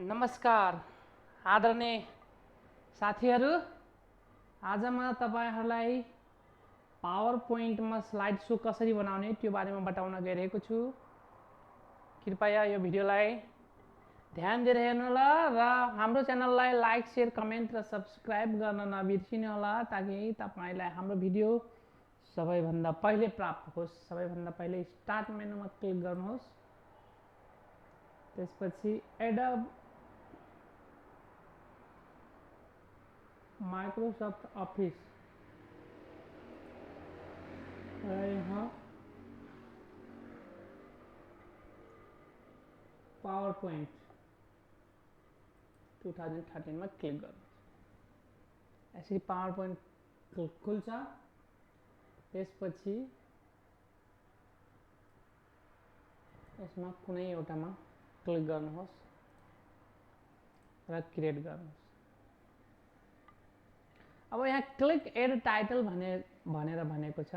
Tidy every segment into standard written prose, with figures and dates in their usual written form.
नमस्कार आदरणीय साथीहरू, आज म तपाईहरुलाई पावर पोइन्टमा स्लाइड शो कसरी बनाउने त्यो बारेमा बताउन गइरहेको छु। कृपया यो भिडियोलाई ध्यान दिएर हेर्नु होला र हाम्रो च्यानललाई लाइक, शेयर, कमेन्ट र सब्स्क्राइब गर्न नबिर्सिनु होला ताकि तपाईलाई हाम्रो भिडियो सबैभन्दा पहिले प्राप्त होस्। सबैभन्दा पहिले स्टार्ट मेनुमा क्लिक गर्नुहोस्। त्यसपछि एडोब माइक्रोसॉफ्ट ऑफिस यहाँ पावर पोइन्ट 2013 में क्लिक गर्नुहोस्। यसरी पावर पोइन्ट खुल्छ। त्यसपछि यसमा कुनै एउटामा क्लिक गर्नुहोस् र क्रिएट गर्नुहोस्। अब यहाँ क्लिक एड टाइटल भनेर भनेको छ।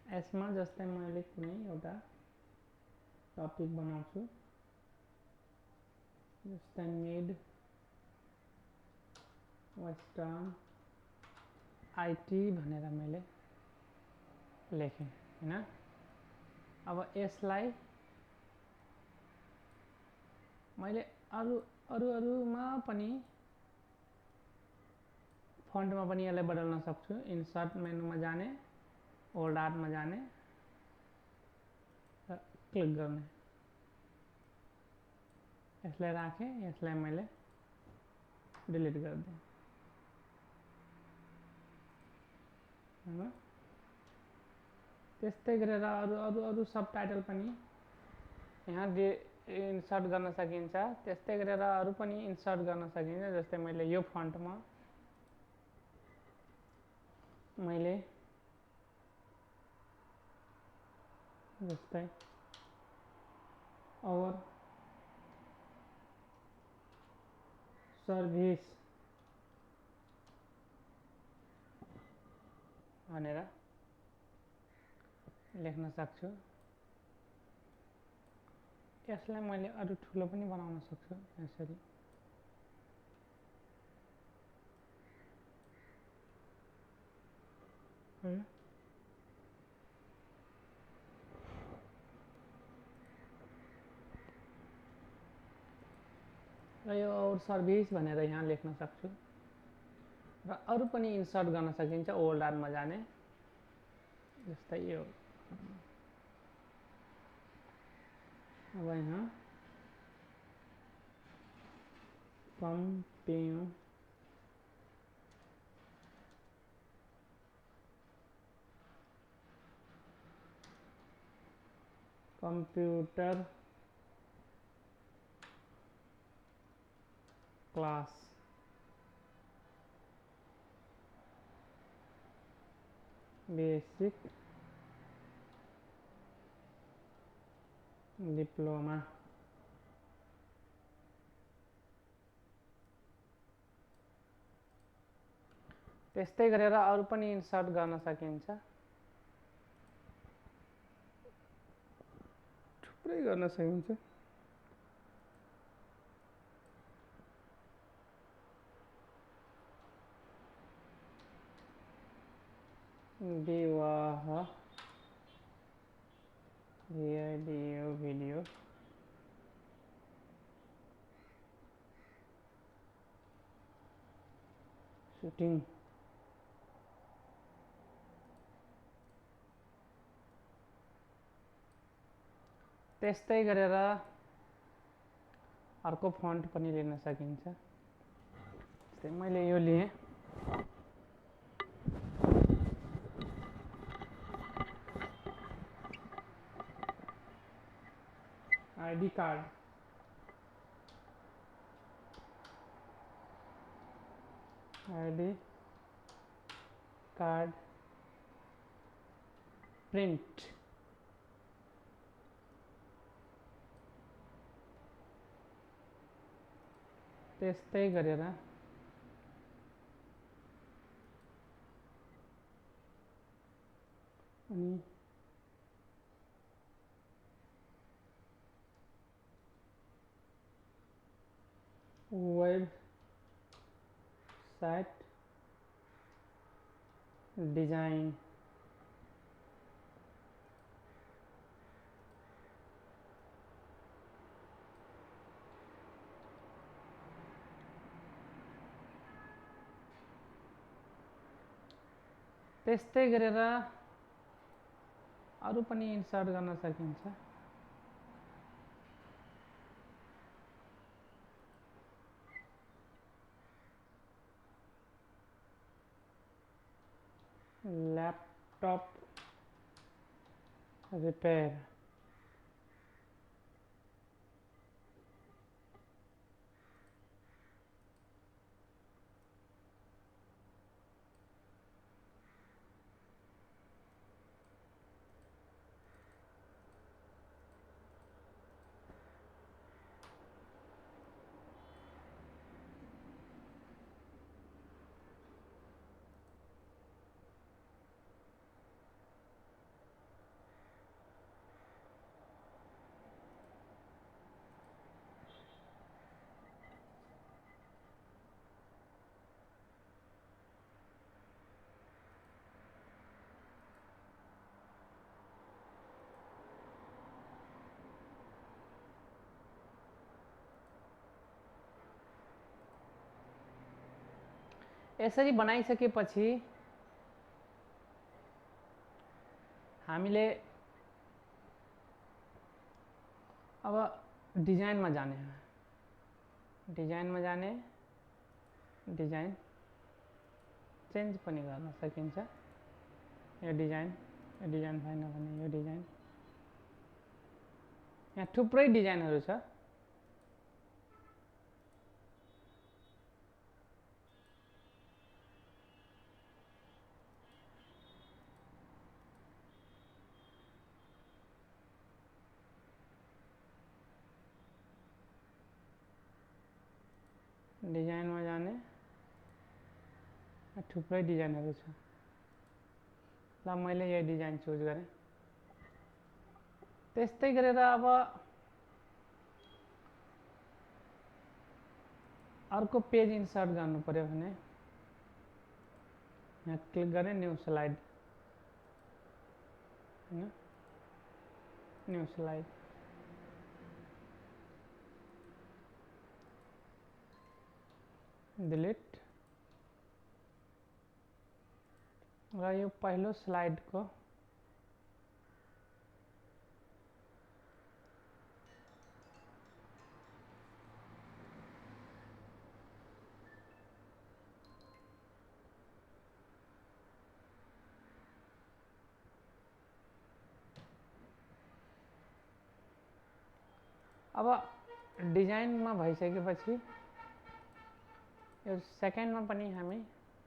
यसमा जस्तै मैले कुनै एउटा टपिक बनाउँछु, जस्तै मिड वेस्टर्न आईटी भनेर मैले लेखेँ हैन। अब यसलाई मैले अरूमा पनि फन्टमा पनि यसलाई बदल्न सक्छु। इन्सर्ट मेनुमा जाने, ओल्ड आर्टमा जाने र क्लिक गर्ने। यसलाई राखेँ, यसलाई मैले डिलिट गरिदिएँ हैन। त्यस्तै गरेर अरू सब टाइटल पनि यहाँ इन्सर्ट गर्न सकिन्छ। त्यस्तै गरेर अरू पनि इन्सर्ट गर्न सकिन्छ। जस्तै मैले यो फन्टमा मैले जस्तै और सर्भिस भनेर लेख्न सक्छु। यसलाई मैले अरू ठुलो पनि बनाउन सक्छु यसरी। र यो और सर्भिस भनेर यहाँ लेख्न सक्छु र अरू पनि इन्सर्ट गर्न सकिन्छ ओल्ड आर्टमा जाने। जस्तै यो अब यहाँ कंप्यूटर क्लास बेसिक डिप्लोमा त्यस्तै गरेर अरू पनि इन्सर्ट गर्न सकिन्छ। थुप्रै गर्न सकिन्छ। विवाह भिडियो शूटिंग त्यस्तै गरेर अर्को फन्ट पनि लिन सकिन्छ। जस्तै मैले यो लिएँ। आईडी कार्ड प्रिंट त्यस्तै गरेर अनि वेबसाइट डिजाइन त्यस्तै गरेर अरु पनि इन्सर्ट गर्न सकिन्छ। ल्यापटप रिपेयर यसरी बनाइसकेपछि हामीले अब डिजाइनमा जाने डिजाइन चेन्ज पनि गर्न सकिन्छ। यो डिजाइन भएन भने यो डिजाइन, यहाँ थुप्रै डिजाइनहरु छ। डिजाइनमा जाने थुप्रै डिजाइनहरु छ। ल मैले यो डिजाइन चुज गरेँ। त्यस्तै गरेर अब अर्को पेज इन्सर्ट गर्नु पर्यो भने यहाँ क्लिक गरेँ, न्यू स्लाइड, हैन, न्यू स्लाइड, डिलिट र यो पहिलो स्लाइडको अब डिजाइनमा भइसकेपछि यो सेकेन्डमा पनि हामी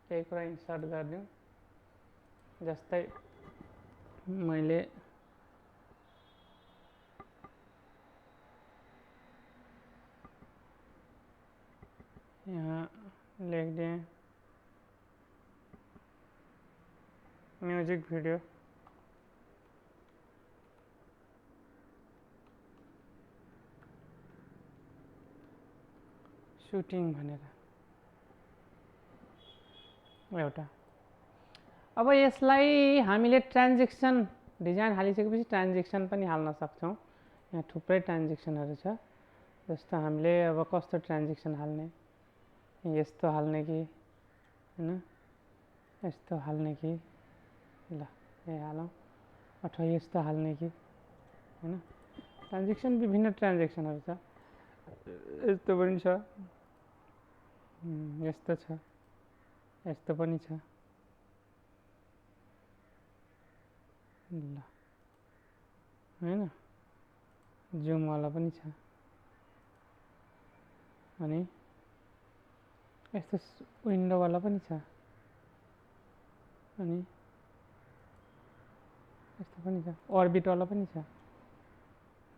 केही कुरा इन्सर्ट गर्दियौँ। जस्तै मैले यहाँ लेख दिएँ म्युजिक भिडियो, सुटिङ भनेर एउटा। अब यसलाई हामीले ट्रान्जेक्सन डिजाइन हालिसकेपछि ट्रान्जेक्सन पनि हाल्न सक्छौँ। यहाँ थुप्रै ट्रान्जेक्सनहरु छ। जस्तो हामीले अब कस्तो ट्रान्जेक्सन हाल्ने, यस्तो हाल्ने कि हैन, यस्तो हाल्ने कि, ल यही हालौँ, अथवा यस्तो हाल्ने कि, हैन। ट्रान्जेक्सन विभिन्न ट्रान्जेक्सनहरु छ। यस्तो पनि छ, यस्तो छ, यस्तो पनि छ, ल हैन, जुम वाला पनि छ, अनि यस्तो विन्डो वाला पनि छ, अनि यस्तो पनि छ, अर्बिट वाला पनि छ,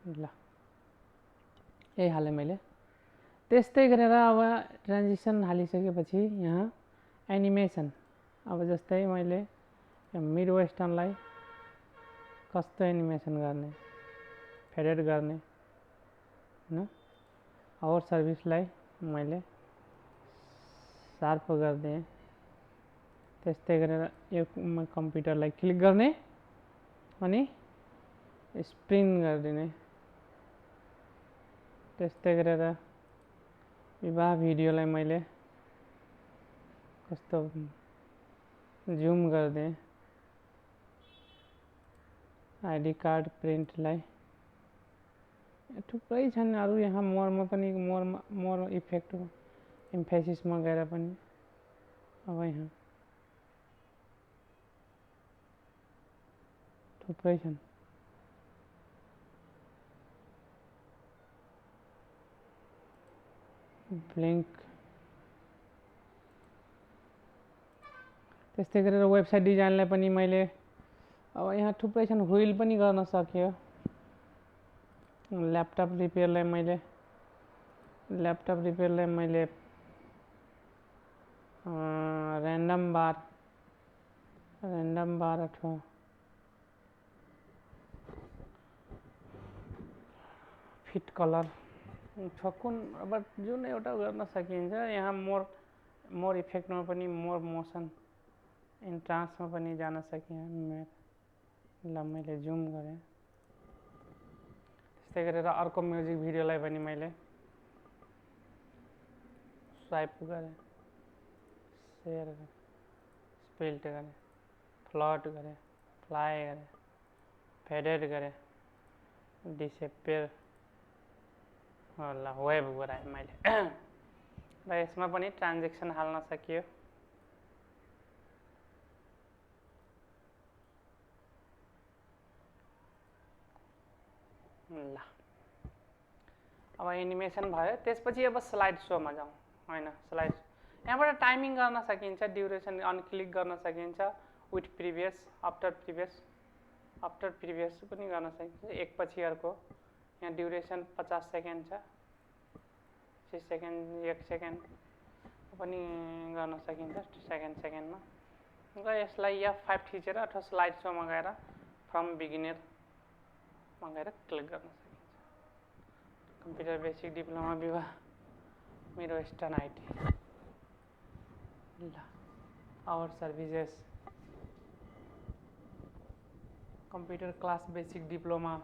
ल यही हालेँ मैले। त्यस्तै गरेर अब ट्रान्जिसन हालिसकेपछि यहाँ एनिमेसन, अब जस्तै मैले मिड वेस्टर्नलाई कस्तो एनिमेसन गर्ने, फेडेड गर्ने, हैन, आवर सर्भिसलाई मैले शार्प गरिदिएँ। त्यस्तै गरेर यो कम्प्युटरलाई क्लिक गर्ने अनि स्प्रिन गरिदिने। त्यस्तै गरेर विवाह भिडियोलाई मैले कस्तो जुम गरिदिएँ। आइडी कार्ड प्रिन्टलाई थुप्रै छन् अरू। यहाँ मोरमा पनि मोर इफेक्ट इम्फेसिसमा गएर पनि अब यहाँ थुप्रै छन्। ब्लिङ्क त्यस्तै गरेर वेबसाइट डिजाइनलाई पनि मैले अब यहाँ थुप्रै छन्। व्हिल पनि गर्न सक्यो। ल्यापटप रिपेयरलाई मैले ऱ्यान्डम बार अथवा फिट कलर कुन अब जुन एउटा गर्न सकिन्छ। यहाँ मोर इफेक्टमा पनि मोर मोसन इन्ट्रान्समा पनि जान सकिन्छ। ल मैले जुम गरेँ। त्यस्तै गरेर अर्को म्युजिक भिडियोलाई पनि मैले स्वाइप गरेँ, सेयर गरेँ, स्प्लिट गरेँ, फ्लट गरेँ, फ्लाइ गरेँ, फेडेड गरेँ, डिसेपियर ल वेब गराएँ मैले। र यसमा पनि ट्रान्जेक्सन हाल्न सकियो। ल अब एनिमेसन भयो। त्यसपछि अब स्लाइड सोमा जाउँ हैन। स्लाइड यहाँबाट टाइमिङ गर्न सकिन्छ, ड्युरेसन अनक्लिक गर्न सकिन्छ, विथ प्रिभियस आफ्टर प्रिभियस पनि गर्न सकिन्छ, एक पछि अर्को। यहाँ ड्युरेसन 50 सेकेन्ड छ, 6 सेकेन्ड 1 सेकेन्ड पनि गर्न सकिन्छ सेकेन्डमा। र यसलाई F5 थिचेर अथवा स्लाइड सोमा गएर फ्रम बिगिनरमा गएर क्लिक गर्न सकिन्छ। कम्प्युटर बेसिक डिप्लोमा विवाह मेरो वेस्टर्न आइटी। ल our services computer class basic diploma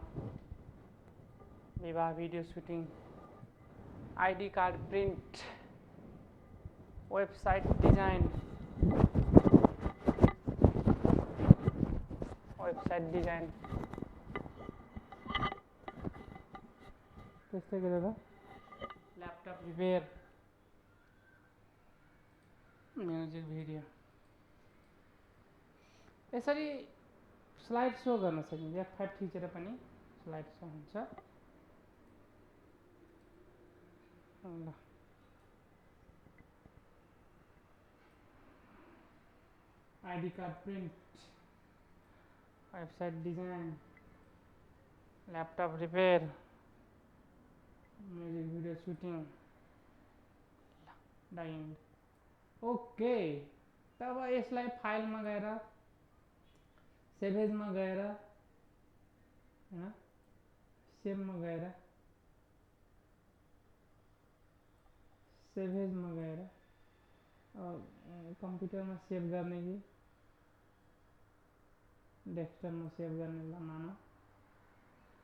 विवाह video shooting, ID card print, website design, त्यस्तै गरेर ल्यापटप रिपेयर, म्युजिक भिडियो। यसरी स्लाइड सो गर्न सकिन्छ। F5 थिचेर पनि स्लाइड सो हुन्छ। ल ID card print, website design, laptop repair, music video shooting, डाइन्ड। ओके, तब यसलाई फाइलमा गएर सेभेजमा गएर हैन, सेभमा गएर सेभेजमा गएर कम्प्युटरमा सेभ गर्ने कि डेस्कटपमा सेभ गर्ने ल मानौ।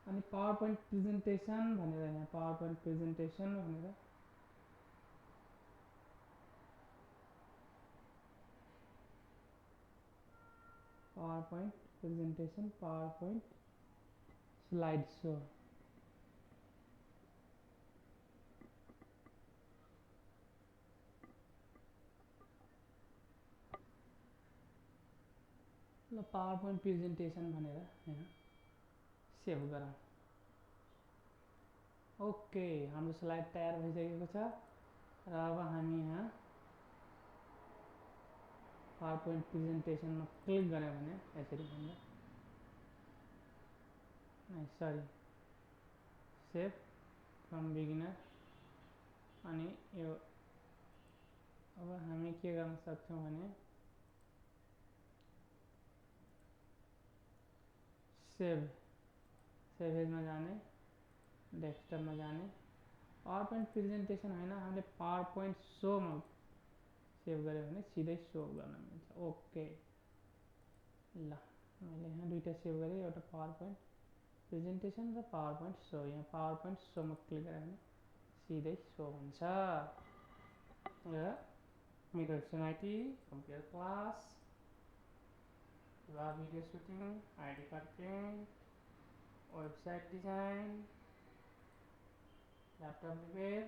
अनि पावर पोइन्ट प्रेजेन्टेसन भनेर यहाँ पावर पोइन्ट प्रेजेन्टेसन भनेर power point presentation, power point slide so. ल पावर पोइन्ट प्रेजेन्टेसन भनेर हैन सेभ गरौँ। ओके, हाम्रो स्लाइड तयार भइसकेको छ। र अब हामी यहाँ पावर पोइन्ट प्रेजेन्टेसनमा क्लिक गऱ्यौँ भने यसरी हुन्छ। Sorry, save from beginner. अनि यो अब हामी के गर्न सक्छौँ भने सेभेजमा जाने, डेस्कटपमा जाने, पावर पोइन्ट प्रेजेन्टेसन होइन, हामीले पावर पोइन्ट सोमा सेभ गऱ्यो भने सिधै सो गर्न मिल्छ। ओके ल मैले यहाँ दुईवटा सेभ गरेँ, एउटा पावर पोइन्ट प्रेजेन्टेसन र पावर पोइन्ट सो। यहाँ पावर पोइन्ट सोमा क्लिक गरेँ भने सिधै सो हुन्छ। र मेरो एक्सनआइटी computer class, video shooting, ID card print, website design, laptop repair,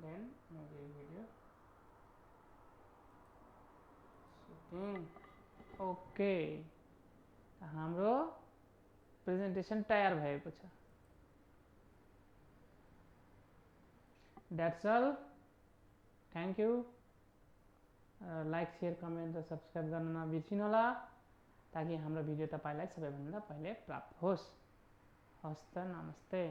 then video shooting. Okay हाम्रो प्रेजेन्टेसन तयार भएको छ। That's all, thank you. Like share comment र सब्सक्राइब गर्न नबिर्सिनुहोला ताकि हाम्रो भिडियो तपाईँलाई सबैभन्दा पहिले प्राप्त होस्। हस्त नमस्ते।